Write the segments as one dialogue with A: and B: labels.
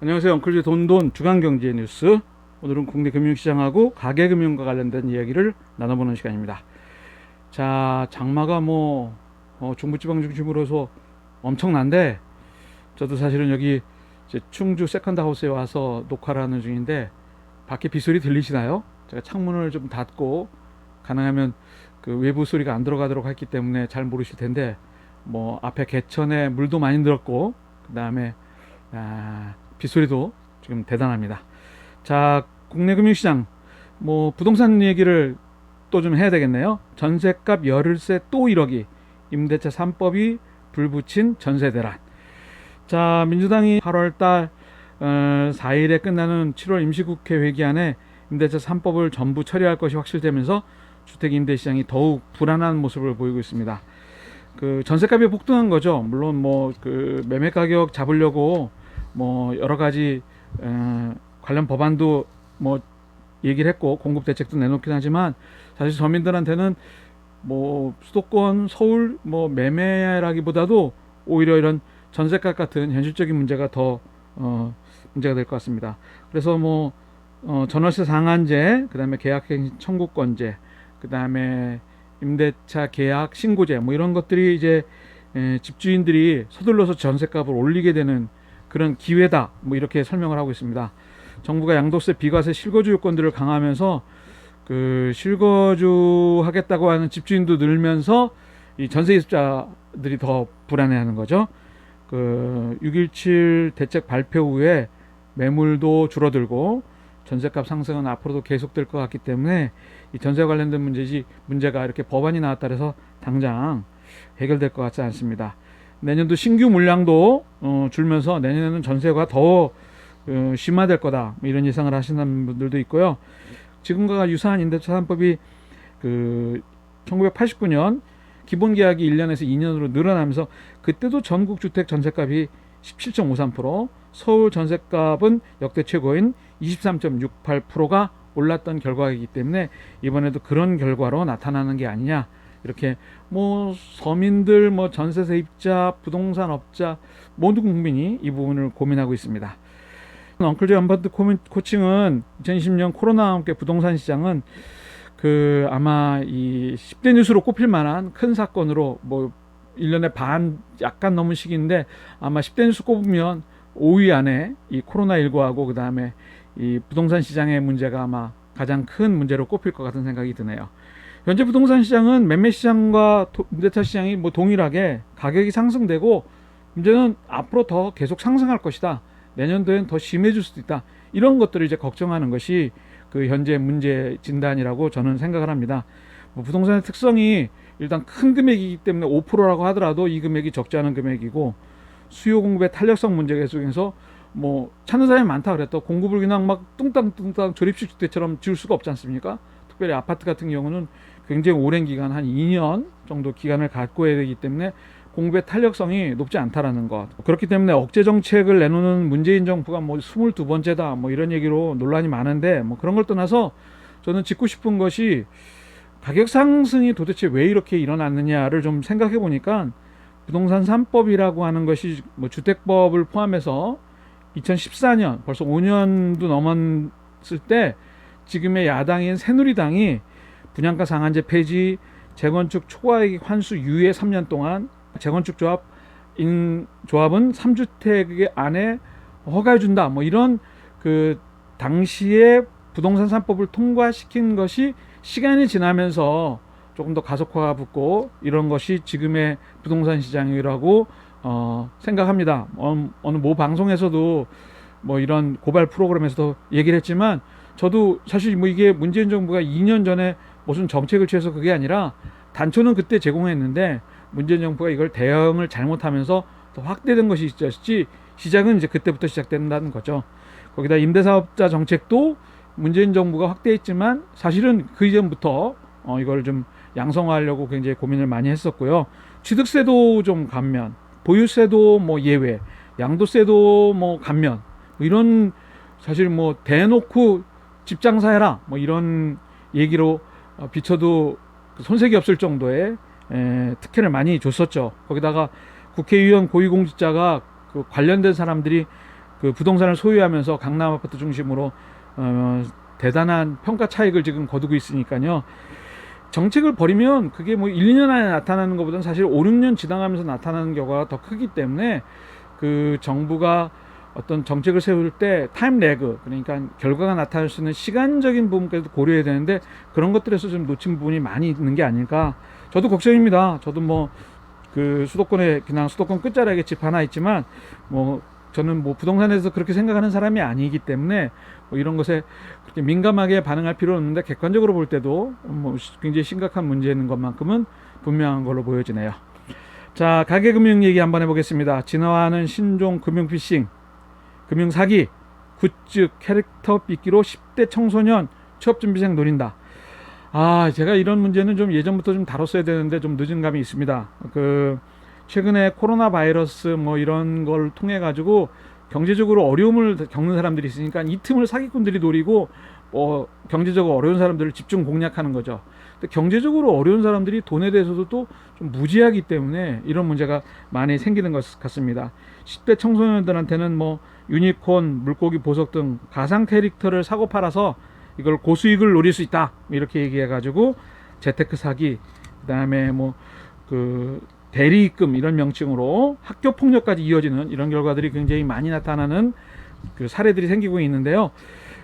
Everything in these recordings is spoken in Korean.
A: 안녕하세요. 엉클즈 돈돈 주간경제 뉴스. 오늘은 국내 금융시장하고 가계금융과 관련된 이야기를 나눠보는 시간입니다. 자, 장마가 중부지방 중심으로 해서 엄청난데, 저도 사실은 여기 이제 충주 세컨드하우스에 와서 녹화를 하는 중인데 밖에 빗소리 들리시나요? 제가 창문을 좀 닫고 가능하면 그 외부 소리가 안 들어가도록 했기 때문에 잘 모르실 텐데, 앞에 개천에 물도 많이 늘었고, 그 다음에 빗소리도 지금 대단합니다. 자, 국내 금융시장 부동산 얘기를 또 좀 해야 되겠네요. 전셋값 열흘새 또 1억이, 임대차 3법이 불붙인 전세 대란. 자, 민주당이 8월달 4일에 끝나는 7월 임시국회 회기안에 임대차 3법을 전부 처리할 것이 확실되면서 주택 임대 시장이 더욱 불안한 모습을 보이고 있습니다. 그 전셋값이 폭등한 거죠. 물론 그 매매 가격 잡으려고 여러 가지 관련 법안도 얘기를 했고 공급 대책도 내놓긴 하지만, 사실 서민들한테는 수도권 서울 매매라기보다도 오히려 이런 전셋값 같은 현실적인 문제가 더 문제가 될 것 같습니다. 그래서 전월세 상한제, 그다음에 계약갱신 청구권제, 그다음에 임대차 계약 신고제 이런 것들이 이제 집주인들이 서둘러서 전셋값을 올리게 되는 그런 기회다, 이렇게 설명을 하고 있습니다. 정부가 양도세, 비과세, 실거주 요건들을 강화하면서 그 실거주 하겠다고 하는 집주인도 늘면서 이 전세입자들이 더 불안해하는 거죠. 그 6.17 대책 발표 후에 매물도 줄어들고 전셋값 상승은 앞으로도 계속될 것 같기 때문에 이 전세 관련된 문제가 이렇게 법안이 나왔다 해서 당장 해결될 것 같지 않습니다. 내년도 신규 물량도 줄면서 내년에는 전세가 더 심화될 거다, 이런 예상을 하시는 분들도 있고요. 지금과 유사한 임대차 3법이 그 1989년 기본계약이 1년에서 2년으로 늘어나면서 그때도 전국 주택 전셋값이 17.53%, 서울 전셋값은 역대 최고인 23.68%가 올랐던 결과이기 때문에 이번에도 그런 결과로 나타나는 게 아니냐, 이렇게 서민들, 전세 세입자, 부동산 업자, 모든 국민이 이 부분을 고민하고 있습니다. 엉클즈 언펀드 코칭은 2020년 코로나와 함께 부동산 시장은 아마 이 10대 뉴스로 꼽힐 만한 큰 사건으로 1년에 반 약간 넘은 시기인데, 아마 10대 뉴스 꼽으면 5위 안에 이 코로나19하고 그 다음에 이 부동산 시장의 문제가 아마 가장 큰 문제로 꼽힐 것 같은 생각이 드네요. 현재 부동산 시장은 매매 시장과 임대차 시장이 동일하게 가격이 상승되고, 문제는 앞으로 더 계속 상승할 것이다, 내년도엔 더 심해질 수도 있다, 이런 것들을 이제 걱정하는 것이 그 현재 문제 진단이라고 저는 생각을 합니다. 부동산의 특성이 일단 큰 금액이기 때문에 5%라고 하더라도 이 금액이 적지 않은 금액이고, 수요 공급의 탄력성 문제가 계속해서 찾는 사람이 많다 그랬다 공급을 그냥 막 뚱땅뚱땅 조립식 주택처럼 지을 수가 없지 않습니까? 특별히 아파트 같은 경우는 굉장히 오랜 기간, 한 2년 정도 기간을 갖고 해야 되기 때문에 공급의 탄력성이 높지 않다라는 것. 그렇기 때문에 억제 정책을 내놓는 문재인 정부가 22번째다 이런 얘기로 논란이 많은데, 그런 걸 떠나서 저는 짚고 싶은 것이, 가격 상승이 도대체 왜 이렇게 일어났느냐를 좀 생각해 보니까, 부동산 3법이라고 하는 것이 주택법을 포함해서 2014년, 벌써 5년도 넘었을 때 지금의 야당인 새누리당이 분양가 상한제 폐지, 재건축 초과이익 환수 유예 3년 동안 재건축 조합은 3주택 안에 허가해준다, 이런 그 당시에 부동산 3법을 통과시킨 것이 시간이 지나면서 조금 더 가속화가 붙고, 이런 것이 지금의 부동산 시장이라고 생각합니다. 어느 모 방송에서도 이런 고발 프로그램에서도 얘기를 했지만, 저도 사실 이게 문재인 정부가 2년 전에 무슨 정책을 취해서 그게 아니라, 단초는 그때 제공했는데 문재인 정부가 이걸 대응을 잘못하면서 더 확대된 것이 있었지, 시작은 이제 그때부터 시작된다는 거죠. 거기다 임대사업자 정책도 문재인 정부가 확대했지만 사실은 그 이전부터 이걸 좀 양성화하려고 굉장히 고민을 많이 했었고요. 취득세도 좀 감면, 보유세도 예외, 양도세도 감면, 이런, 사실 대놓고 집 장사해라 이런 얘기로 비춰도 손색이 없을 정도의 특혜를 많이 줬었죠. 거기다가 국회의원 고위공직자가 그 관련된 사람들이 그 부동산을 소유하면서 강남 아파트 중심으로 대단한 평가 차익을 지금 거두고 있으니까요. 정책을 버리면 그게 뭐 1, 2년 안에 나타나는 것보다는 사실 5, 6년 지나가면서 나타나는 경우가 더 크기 때문에 그 정부가 어떤 정책을 세울 때 타임 레그, 그러니까 결과가 나타날 수 있는 시간적인 부분까지도 고려해야 되는데 그런 것들에서 좀 놓친 부분이 많이 있는 게 아닐까. 저도 걱정입니다. 저도 뭐 그 수도권에 그냥 수도권 끝자락에 집 하나 있지만 뭐 저는 뭐 부동산에서 그렇게 생각하는 사람이 아니기 때문에 뭐 이런 것에 그렇게 민감하게 반응할 필요는 없는데 객관적으로 볼 때도 뭐 굉장히 심각한 문제인 것만큼은 분명한 걸로 보여지네요. 자, 가계금융 얘기 한번 해보겠습니다. 진화하는 신종 금융 피싱, 금융 사기, 굿즈 캐릭터 삐끼로 10대 청소년 취업준비생 노린다. 제가 이런 문제는 좀 예전부터 좀 다뤘어야 되는데 좀 늦은 감이 있습니다. 그 최근에 코로나 바이러스 뭐 이런 걸 통해 가지고 경제적으로 어려움을 겪는 사람들이 있으니까 이 틈을 사기꾼들이 노리고 경제적으로 어려운 사람들을 집중 공략하는 거죠. 근데 경제적으로 어려운 사람들이 돈에 대해서도 또 좀 무지하기 때문에 이런 문제가 많이 생기는 것 같습니다. 10대 청소년들한테는 뭐 유니콘, 물고기 보석 등 가상 캐릭터를 사고 팔아서 이걸 고수익을 노릴 수 있다 이렇게 얘기해 가지고 재테크 사기, 그다음에 뭐 그 대리입금 이런 명칭으로 학교 폭력까지 이어지는 이런 결과들이 굉장히 많이 나타나는 그 사례들이 생기고 있는데요.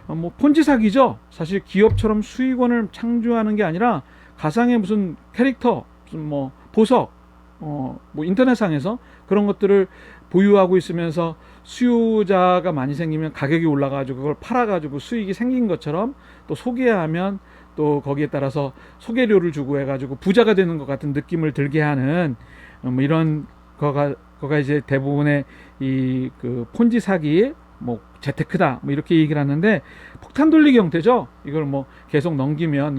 A: 뭐 폰지 사기죠. 사실 기업처럼 수익원을 창조하는 게 아니라 가상의 무슨 캐릭터, 무슨 뭐 보석, 뭐 인터넷상에서 그런 것들을 보유하고 있으면서 수요자가 많이 생기면 가격이 올라가지고 그걸 팔아가지고 수익이 생긴 것처럼 또 소개하면 또 거기에 따라서 소개료를 주고 해가지고 부자가 되는 것 같은 느낌을 들게 하는 뭐 이런 거가 이제 대부분의 이 그 폰지 사기, 뭐 재테크다 뭐 이렇게 얘기를 하는데 폭탄 돌리기 형태죠. 이걸 뭐 계속 넘기면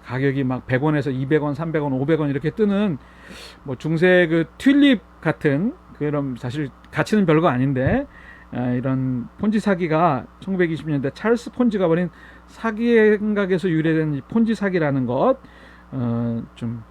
A: 가격이 막 100원에서 200원, 300원, 500원 이렇게 뜨는 뭐 중세 그 튤립 같은 그런 사실 가치는 별거 아닌데 이런 폰지 사기가 1920년대 찰스 폰지가 벌인 사기 행각에서 유래된 폰지 사기라는 것, 좀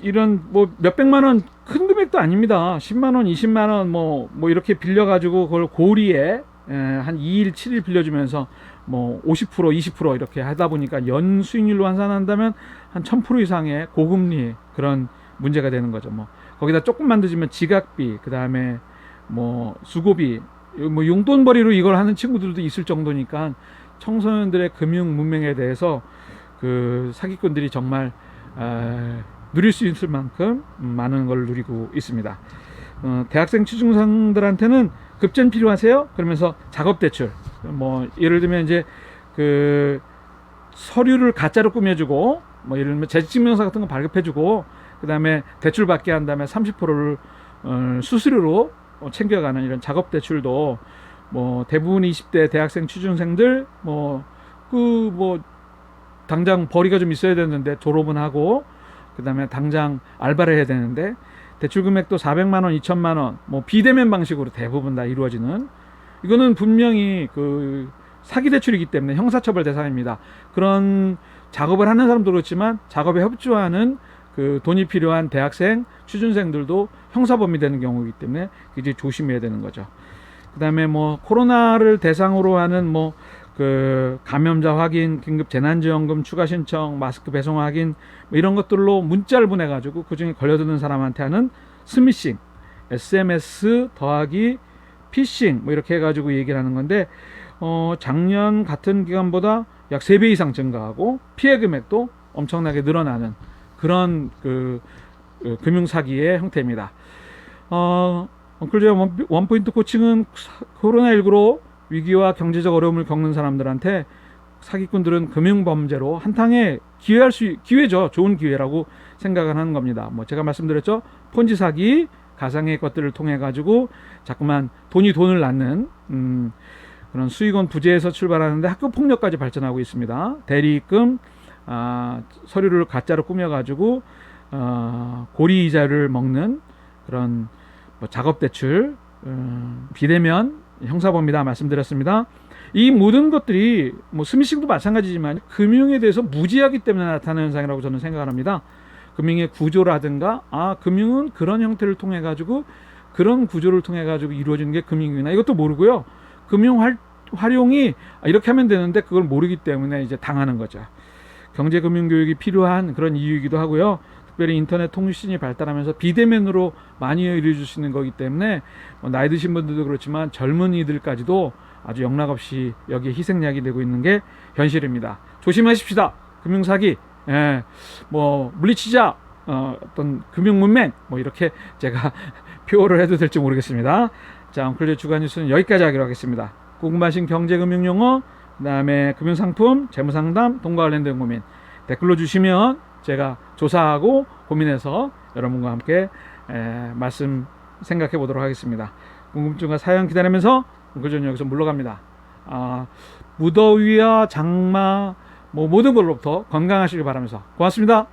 A: 이런 몇백만 원 큰 금액도 아닙니다. 10만 원, 20만 원 뭐 이렇게 빌려가지고 그걸 고리에 한 2일, 7일 빌려주면서 뭐 50%, 20% 이렇게 하다 보니까 연 수익률로 환산한다면 한 1000% 이상의 고금리 그런 문제가 되는 거죠. 뭐 거기다 조금만 늦으면 지각비, 그 다음에 뭐 수고비, 뭐 용돈벌이로 이걸 하는 친구들도 있을 정도니까 청소년들의 금융 문맹에 대해서 그 사기꾼들이 정말 누릴 수 있을 만큼 많은 걸 누리고 있습니다. 대학생 취준생들한테는 급전 필요하세요? 그러면서 작업 대출, 뭐 예를 들면 이제 그 서류를 가짜로 꾸며주고 뭐 예를 들면 재직증명서 같은 거 발급해주고 그 다음에 대출 받게 한 다음에 30%를 수수료로 챙겨가는 이런 작업 대출도 뭐 대부분 20대 대학생 취준생들 뭐 당장 벌이가 좀 있어야 되는데 졸업은 하고 그 다음에 당장 알바를 해야 되는데 대출 금액도 400만 원, 2천만 원, 뭐 비대면 방식으로 대부분 다 이루어지는, 이거는 분명히 그 사기 대출이기 때문에 형사처벌 대상입니다. 그런 작업을 하는 사람도 그렇지만 작업에 협조하는 그 돈이 필요한 대학생, 취준생들도 형사범이 되는 경우이기 때문에 이제 조심해야 되는 거죠. 그 다음에 뭐 코로나를 대상으로 하는 뭐 그 감염자 확인, 긴급 재난지원금 추가 신청, 마스크 배송 확인 뭐 이런 것들로 문자를 보내가지고 그 중에 걸려드는 사람한테 하는 스미싱, SMS 더하기 피싱 뭐 이렇게 해가지고 얘기를 하는 건데 작년 같은 기간보다 약 3배 이상 증가하고 피해 금액도 엄청나게 늘어나는 그런 그 금융 사기의 형태입니다. 엉클제어 원포인트 코칭은 코로나19로 위기와 경제적 어려움을 겪는 사람들한테 사기꾼들은 금융범죄로 한탕에 기회죠. 좋은 기회라고 생각을 하는 겁니다. 뭐 제가 말씀드렸죠. 폰지 사기, 가상의 것들을 통해 가지고 자꾸만 돈을 낳는 그런 수익원 부재에서 출발하는데 학교 폭력까지 발전하고 있습니다. 대리입금, 서류를 가짜로 꾸며 가지고 고리 이자를 먹는 그런 뭐 작업 대출, 비대면 형사범이다 말씀드렸습니다. 이 모든 것들이 뭐 스미싱도 마찬가지지만 금융에 대해서 무지하기 때문에 나타나는 현상이라고 저는 생각을 합니다. 금융의 구조라든가 금융은 그런 형태를 통해 가지고 그런 구조를 통해 가지고 이루어지는 게 금융위기나 이것도 모르고요. 금융 활용이 이렇게 하면 되는데 그걸 모르기 때문에 이제 당하는 거죠. 경제금융교육이 필요한 그런 이유이기도 하고요. 특별히 인터넷 통신이 발달하면서 비대면으로 많이 이루어질 수 있는 거기 때문에 나이 드신 분들도 그렇지만 젊은이들까지도 아주 영락없이 여기에 희생양이 되고 있는 게 현실입니다. 조심하십시다. 금융사기, 물리치자, 어떤 금융문맹, 이렇게 제가 표를 해도 될지 모르겠습니다. 자, 엉클리의 주간 뉴스는 여기까지 하기로 하겠습니다. 궁금하신 경제금융용어, 그 다음에 금융상품, 재무상담, 돈과 관련된 고민 댓글로 주시면 제가 조사하고 고민해서 여러분과 함께 말씀 생각해 보도록 하겠습니다. 궁금증과 사연 기다리면서 엉클존 여기서 물러갑니다. 무더위와 장마 모든 걸로부터 건강하시길 바라면서 고맙습니다.